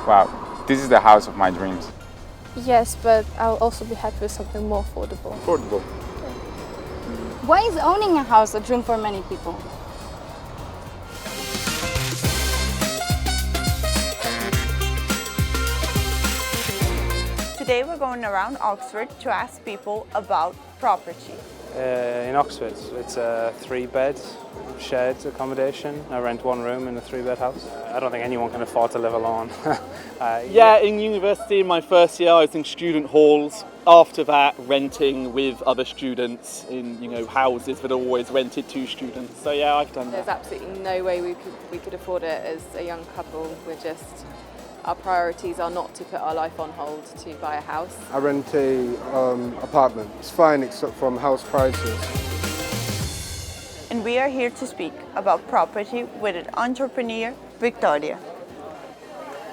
wow, this is the house of my dreams. Yes, but I'll also be happy with something more affordable. Affordable. Why is owning a house a dream for many people? Today we're going around Oxford to ask people about property. In Oxford, it's a 3-bed shared accommodation. I rent one room in a 3-bed house. I don't think anyone can afford to live alone. Yeah, in university, in my first year, I was in student halls. After that, renting with other students in, houses that are always rented to students. So yeah, I've done that. There's absolutely no way we could afford it as a young couple. Our priorities are not to put our life on hold to buy a house. I rent a apartment. It's fine except from house prices. And we are here to speak about property with an entrepreneur, Victoria.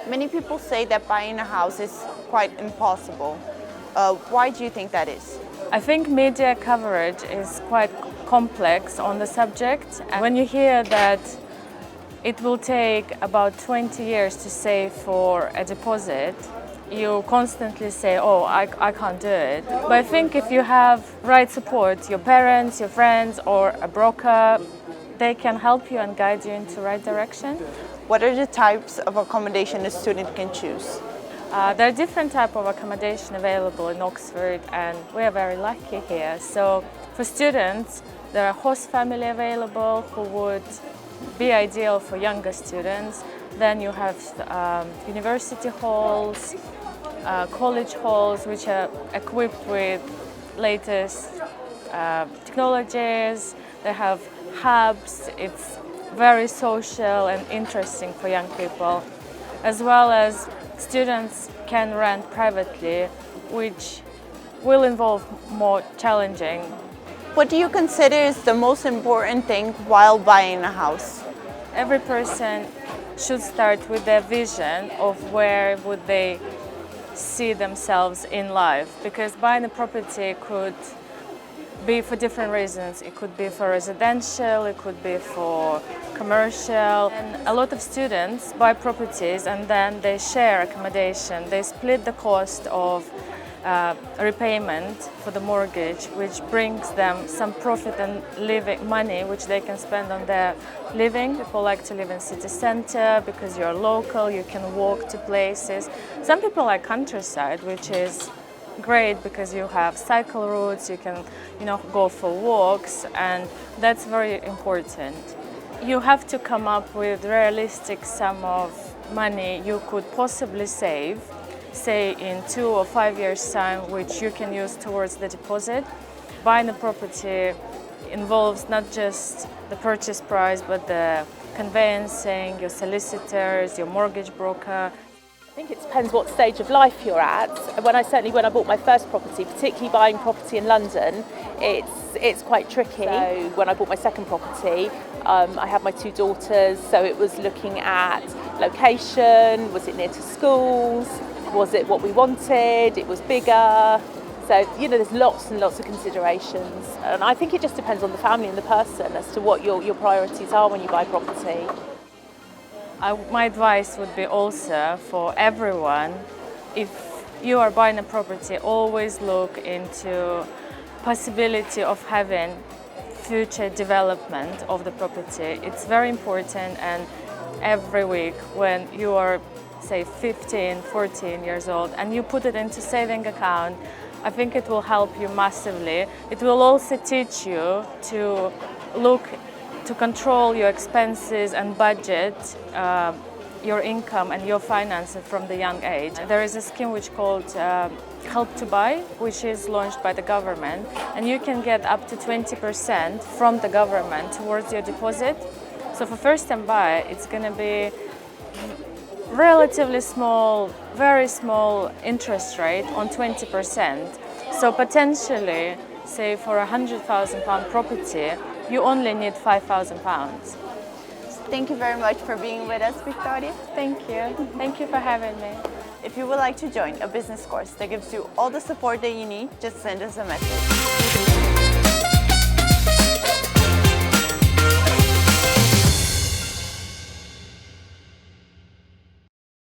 Many people say that buying a house is quite impossible. Why do you think that is? I think media coverage is quite complex on the subject. And when you hear that it will take about 20 years to save for a deposit, you constantly say, oh, I can't do it. But I think if you have right support, your parents, your friends, or a broker, they can help you and guide you into the right direction. What are the types of accommodation a student can choose? There are different types of accommodation available in Oxford, and we are very lucky here. So for students, there are host family available who would be ideal for younger students. Then you have university halls, college halls, which are equipped with latest technologies. They have hubs. It's very social and interesting for young people, as well as students can rent privately, which will involve more challenging. What do you consider is the most important thing while buying a house? Every person should start with their vision of where would they see themselves in life, because buying a property could be for different reasons. It could be for residential, it could be for commercial. And a lot of students buy properties and then they share accommodation. They split the cost of repayment for the mortgage, which brings them some profit and living money which they can spend on their living. People like to live in city center because you're local, you can walk to places. Some people like countryside, which is great because you have cycle routes, you can go for walks, and that's very important. You have to come up with realistic sum of money you could possibly save, say in 2 or 5 years' time, which you can use towards the deposit. Buying a property involves not just the purchase price, but the conveyancing, your solicitors, your mortgage broker. I think it depends what stage of life you're at. When I bought my first property, particularly buying property in London, it's quite tricky. So when I bought my second property, I have my 2 daughters, so it was looking at location, was it near to schools, was it what we wanted, it was bigger. So, there's lots and lots of considerations. And I think it just depends on the family and the person as to what your priorities are when you buy property. My advice would be also for everyone, if you are buying a property, always look into possibility of having future development of the property. It's very important, and every week when you are, say, 15, 14 years old and you put it into saving account, I think it will help you massively. It will also teach you to control your expenses and budget your income and your finances from the young age. There is a scheme which is called Help to Buy, which is launched by the government, and you can get up to 20% from the government towards your deposit. So for first-time buyer, it's going to be relatively small, very small interest rate on 20%. So potentially, say for a £100,000 property, you only need £5,000. Thank you very much for being with us, Victoria. Thank you. Thank you for having me. If you would like to join a business course that gives you all the support that you need, just send us a message.